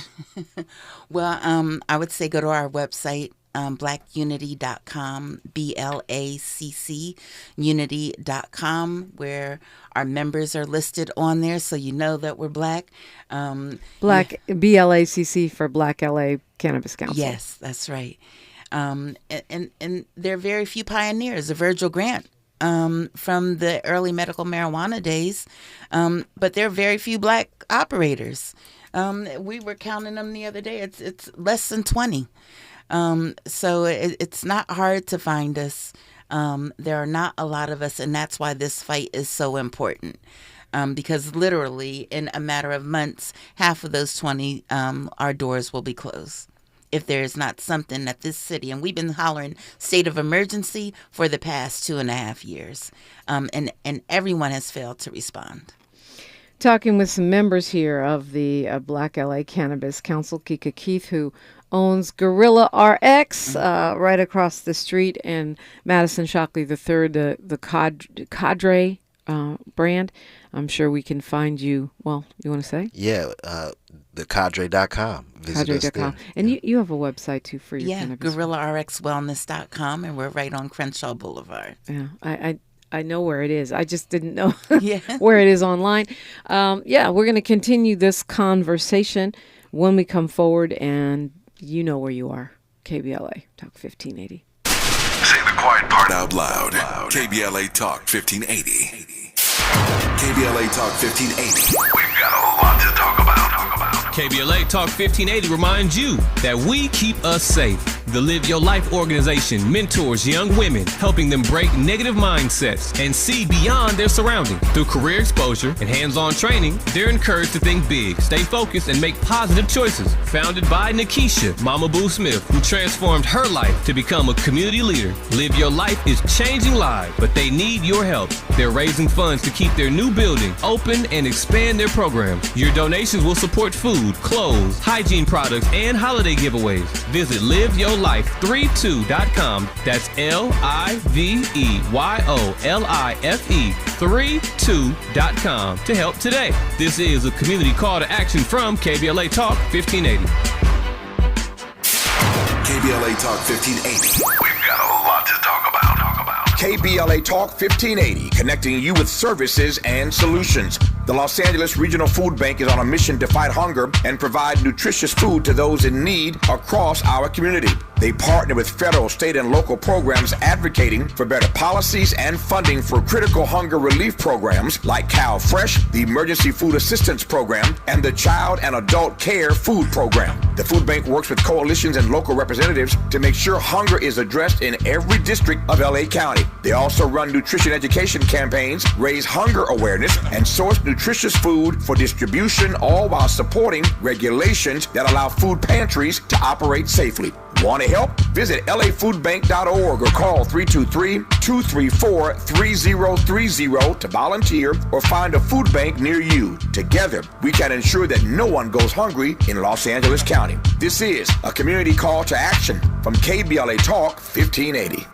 Well, I would say go to our website, blackunity.com, BLACC unity.com, where our members are listed on there, so you know that we're Black. BLACC for Black LA Cannabis Council. Yes, that's right. And there are very few pioneers. The Virgil Grant from the early medical marijuana days, but there are very few Black operators. We were counting them the other day. It's less than 20. So it's not hard to find us. There are not a lot of us, and that's why this fight is so important. Because literally in a matter of months, half of those 20, our doors will be closed if there is not something that this city, and we've been hollering state of emergency for the past 2.5 years, and everyone has failed to respond. Talking with some members here of the Black LA Cannabis Council, Kika Kieth, who owns Gorilla RX right across the street, and Madison Shockley III, the Cadre brand. I'm sure we can find you. Well, you want to say? Yeah, thecadre.com. Cadre.com. And you have a website too for your cannabis. GorillaRxWellness.com, and we're right on Crenshaw Boulevard. Yeah, I know where it is. I just didn't know where it is online. We're going to continue this conversation when we come forward, and you know where you are. KBLA Talk 1580. Say the quiet part out loud. KBLA Talk 1580. KBLA Talk 1580. We've got a lot to talk about. KBLA Talk 1580 reminds you that we keep us safe. The Live Your Life organization mentors young women, helping them break negative mindsets and see beyond their surroundings. Through career exposure and hands-on training, they're encouraged to think big, stay focused, and make positive choices. Founded by Nikisha Mama Boo Smith, who transformed her life to become a community leader. Live Your Life is changing lives, but they need your help. They're raising funds to keep their new building open and expand their programs. Your donations will support food, clothes, hygiene products, and holiday giveaways. Visit Live Your liveyourlife32.com. That's liveyolife32.com to help today. This is a community call to action from KBLA Talk 1580. KBLA Talk 1580. We've got a lot to talk about. KBLA Talk 1580, connecting you with services and solutions. The Los Angeles Regional Food Bank is on a mission to fight hunger and provide nutritious food to those in need across our community. They partner with federal, state, and local programs advocating for better policies and funding for critical hunger relief programs like Cow Fresh, the Emergency Food Assistance Program, and the Child and Adult Care Food Program. The food bank works with coalitions and local representatives to make sure hunger is addressed in every district of LA County. They also run nutrition education campaigns, raise hunger awareness, and source nutritious food for distribution, all while supporting regulations that allow food pantries to operate safely. Want to help? Visit lafoodbank.org or call 323-234-3030 to volunteer or find a food bank near you. Together, we can ensure that no one goes hungry in Los Angeles County. This is a community call to action from KBLA Talk 1580.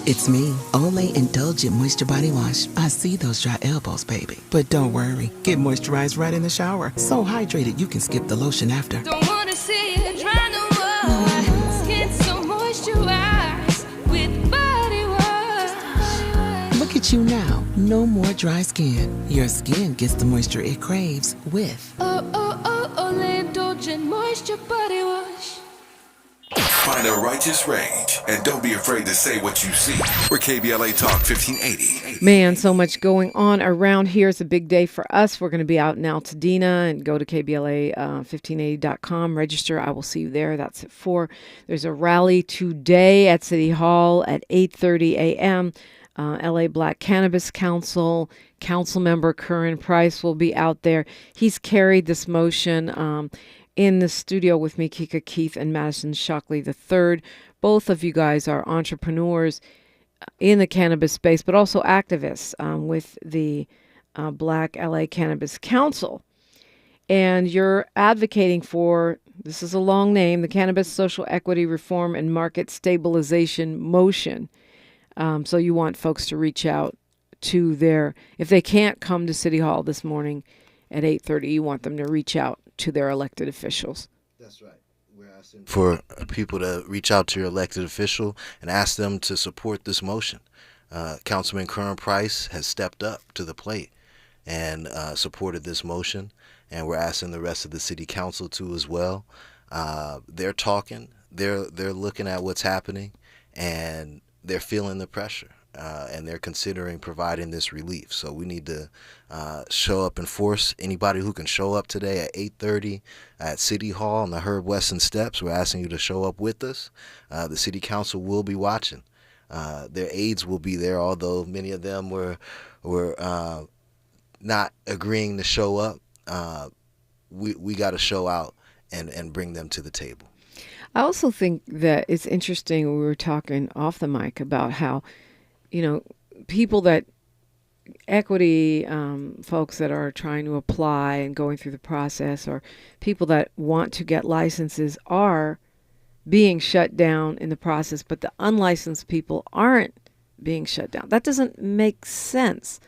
It's me, Olay Indulgent Moisture Body Wash. I see those dry elbows, baby. But don't worry, get moisturized right in the shower. So hydrated you can skip the lotion after. Don't wanna see it dry no more. Skin so moisturized with body wash. Look at you now, no more dry skin. Your skin gets the moisture it craves with Olay Indulgent Moisture Body Wash. Find a righteous rage and don't be afraid to say what you see. We're KBLA Talk 1580. Man, so much going on around here. It's a big day for us. We're going to be out in Altadena, and go to KBLA1580.com. Register. I will see you there. That's at 4. There's a rally today at City Hall at 8:30 a.m. LA Black Cannabis Council member Curran Price will be out there. He's carried this motion in the studio with me, Kika, Kieth, and Madison Shockley III. Both of you guys are entrepreneurs in the cannabis space, but also activists with the Black LA Cannabis Council. And you're advocating for, this is a long name, the Cannabis Social Equity Reform and Market Stabilization Motion. So you want folks to reach out to if they can't come to City Hall this morning at 8:30, you want them to reach out to their elected officials. That's right. We're asking for people to reach out to your elected official and ask them to support this motion. Councilman Curran Price has stepped up to the plate and supported this motion, and we're asking the rest of the city council to as well. They're talking, they're looking at what's happening, and they're feeling the pressure. And they're considering providing this relief. So we need to show up and force anybody who can show up today at 8:30 at City Hall on the Herb Weston steps. We're asking you to show up with us. The city council will be watching. Their aides will be there, although many of them were not agreeing to show up. We got to show out and bring them to the table. I also think that it's interesting. We were talking off the mic about how, people that equity folks that are trying to apply and going through the process, or people that want to get licenses, are being shut down in the process, but the unlicensed people aren't being shut down. That doesn't make sense.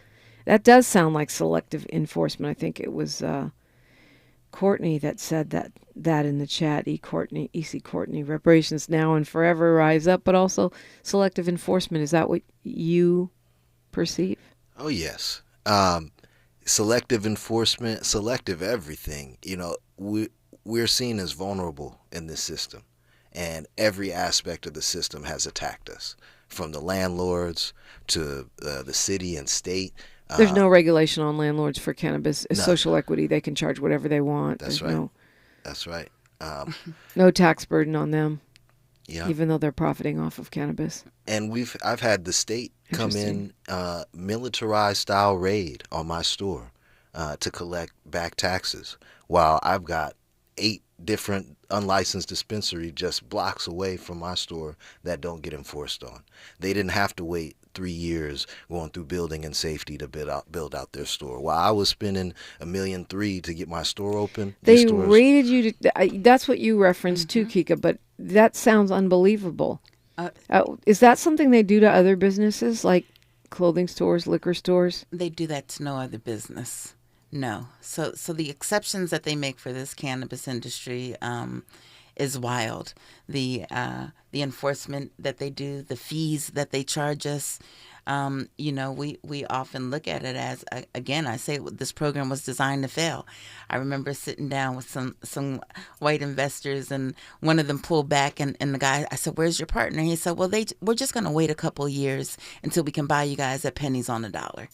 That does sound like selective enforcement. I think it was Courtney that said that in the chat. EC Courtney, reparations now and forever rise up, but also selective enforcement. Is that what you perceive? Oh, yes. Selective enforcement, selective everything. We're seen as vulnerable in this system, and every aspect of the system has attacked us, from the landlords to the city and state. There's no regulation on landlords for cannabis. Social equity, they can charge whatever they want. That's right. That's right. No tax burden on them, yeah, even though they're profiting off of cannabis. And I've had the state come in, militarized style raid on my store to collect back taxes, while I've got 8 different unlicensed dispensary just blocks away from my store that don't get enforced on. They didn't have to wait 3 years going through building and safety to build out their store. While I was spending $1.3 million to get my store open, they rated you to. That's what you referenced too, Kika. But that sounds unbelievable. Is that something they do to other businesses like clothing stores, liquor stores? They do that to no other business. No. So the exceptions that they make for this cannabis industry is wild. The enforcement that they do, the fees that they charge us. We often look at it as, again, I say this program was designed to fail. I remember sitting down with some white investors, and one of them pulled back, and the guy, I said, "Where's your partner?" He said, "Well, we're just going to wait a couple of years until we can buy you guys at pennies on the dollar."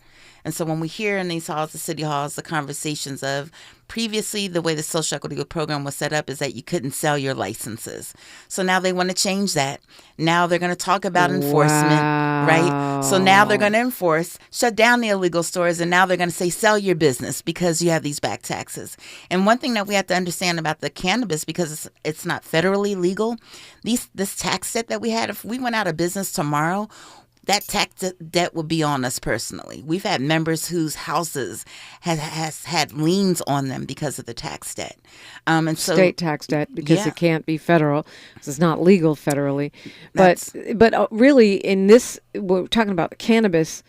And so when we hear in these halls, the city halls, the conversations of previously the way the social equity program was set up is that you couldn't sell your licenses. So now they want to change that. Now they're going to talk about enforcement, right? So now they're going to shut down the illegal stores, and now they're going to say sell your business because you have these back taxes. And one thing that we have to understand about the cannabis, because it's not federally legal, this tax debt that we had, if we went out of business tomorrow, that tax debt would be on us personally. We've had members whose houses has had liens on them because of the tax debt. And so state tax debt, because it can't be federal. It's not legal federally. But really, in this, we're talking about the cannabis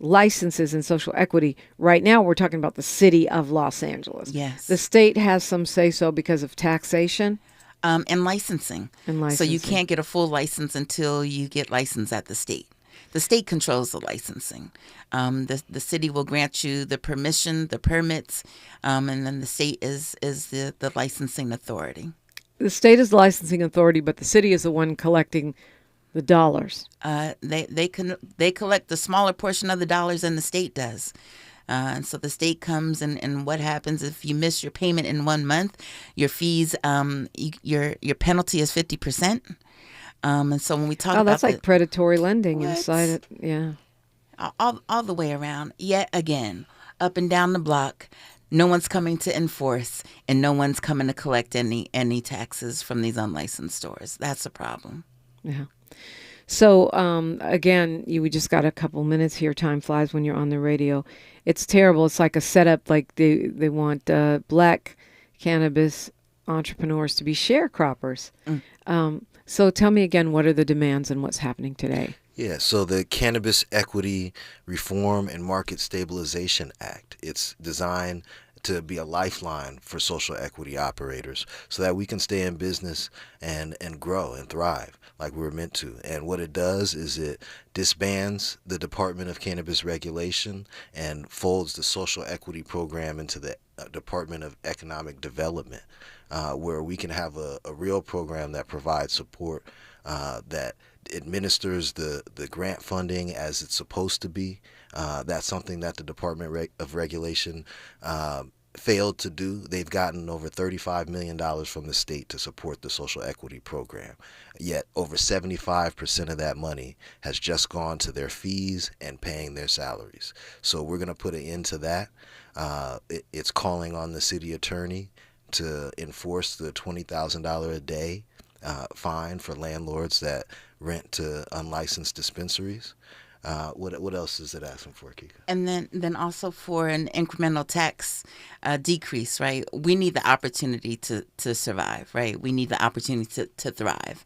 licenses and social equity. Right now, we're talking about the city of Los Angeles. Yes. The state has some say-so because of taxation. And licensing. So you can't get a full license until you get licensed at the state. The state controls the licensing. The city will grant you the permission, the permits, and then the state is the licensing authority. The state is the licensing authority, but the city is the one collecting the dollars. They collect the smaller portion of the dollars than the state does. And so the state comes, and what happens if you miss your payment in 1 month? Your fees, your penalty is 50%. And so when we talk about that's like predatory lending inside it, yeah. All the way around. Yet again, up and down the block, no one's coming to enforce, and no one's coming to collect any taxes from these unlicensed stores. That's a problem. Yeah. So again, we just got a couple minutes here. Time flies when you're on the radio. It's terrible. It's like a setup. Like they want black cannabis entrepreneurs to be sharecroppers. So tell me again, what are the demands and what's happening today? Yeah, so the Cannabis Equity Reform and Market Stabilization Act, it's designed to be a lifeline for social equity operators so that we can stay in business and grow and thrive like we were meant to. And what it does is it disbands the Department of Cannabis Regulation and folds the social equity program into the Department of Economic Development, where we can have a real program that provides support, that administers the grant funding as it's supposed to be. That's something that the Department of Regulation failed to do. They've gotten over $35 million from the state to support the social equity program. Yet over 75% of that money has just gone to their fees and paying their salaries. So we're going to put an end to that. It's calling on the city attorney to enforce the $20,000 a day fine for landlords that rent to unlicensed dispensaries. What else is it asking for, Kika? And then also for an incremental tax decrease, right? We need the opportunity to survive, right? We need the opportunity to thrive.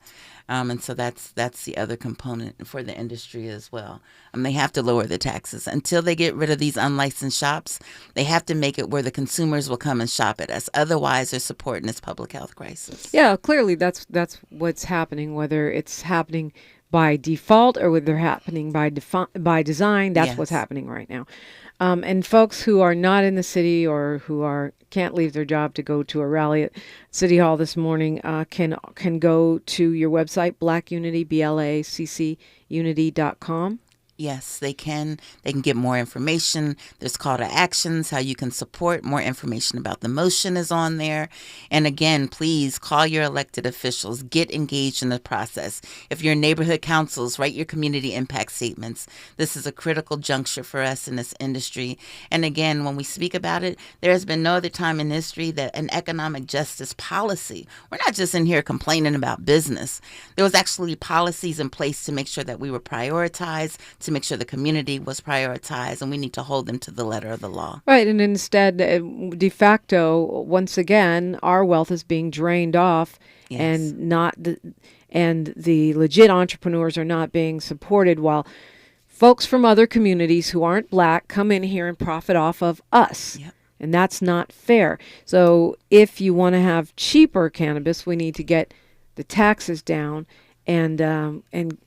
And so that's the other component for the industry as well. They have to lower the taxes. Until they get rid of these unlicensed shops, they have to make it where the consumers will come and shop at us. Otherwise, they're supporting this public health crisis. Yeah, clearly that's what's happening, whether it's happening by default or whether they're happening by design. That's what's happening right now. And folks who are not in the city or who can't leave their job to go to a rally at City Hall this morning can go to your website, Black Unity, BLACC Unity.com. Yes, they can. They can get more information. There's call to actions, how you can support. More information about the motion is on there. And again, please call your elected officials. Get engaged in the process. If you're neighborhood councils, write your community impact statements. This is a critical juncture for us in this industry. And again, when we speak about it, there has been no other time in history that an economic justice policy, we're not just in here complaining about business. There was actually policies in place to make sure that we were prioritized, to make sure the community was prioritized, and we need to hold them to the letter of the law. Right, and instead, de facto, once again, our wealth is being drained off, and the legit entrepreneurs are not being supported, while folks from other communities who aren't black come in here and profit off of us. Yep. And that's not fair. So if you want to have cheaper cannabis, we need to get the taxes down, and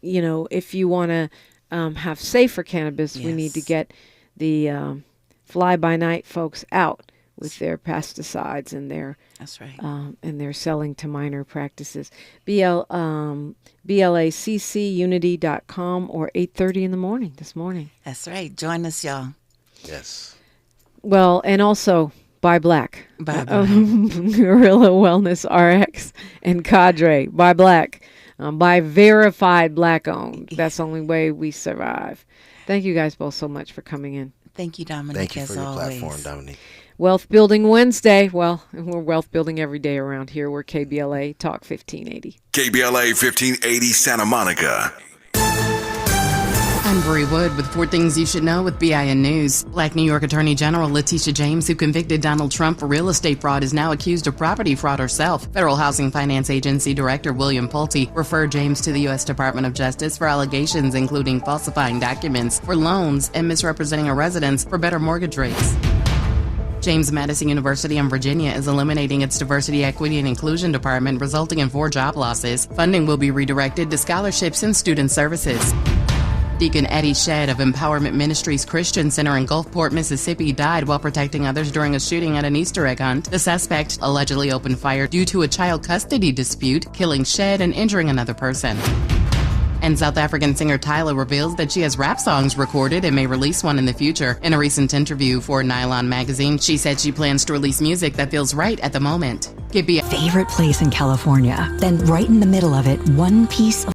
you know, if you want to have safer cannabis, we need to get the fly-by-night folks out with their pesticides and their and their selling to minor practices. BLACCunity.com or 8:30 in the morning this morning. That's right. Join us, y'all. Yes. Well, and also buy black. Buy black. Gorilla Wellness RX and Cadre. Buy black. Buy verified black owned. That's the only way we survive. Thank you guys both so much for coming in. Thank you, Dominique. Thank you for your always. platform, Dominique. Wealth Building Wednesday. Well, we're wealth building every day around here. We're KBLA Talk 1580. KBLA 1580 Santa Monica. I'm Bree Wood with 4 Things You Should Know with BIN News. Black New York Attorney General Letitia James, who convicted Donald Trump for real estate fraud, is now accused of property fraud herself. Federal Housing Finance Agency Director William Pulte referred James to the U.S. Department of Justice for allegations including falsifying documents for loans and misrepresenting a residence for better mortgage rates. James Madison University in Virginia is eliminating its Diversity, Equity, and Inclusion Department, resulting in 4 job losses. Funding will be redirected to scholarships and student services. Deacon Eddie Shedd of Empowerment Ministries Christian Center in Gulfport, Mississippi, died while protecting others during a shooting at an Easter egg hunt. The suspect allegedly opened fire due to a child custody dispute, killing Shedd and injuring another person. And South African singer Tyla reveals that she has rap songs recorded and may release one in the future. In a recent interview for Nylon magazine, she said she plans to release music that feels right at the moment. Favorite place in California, then right in the middle of it, one piece of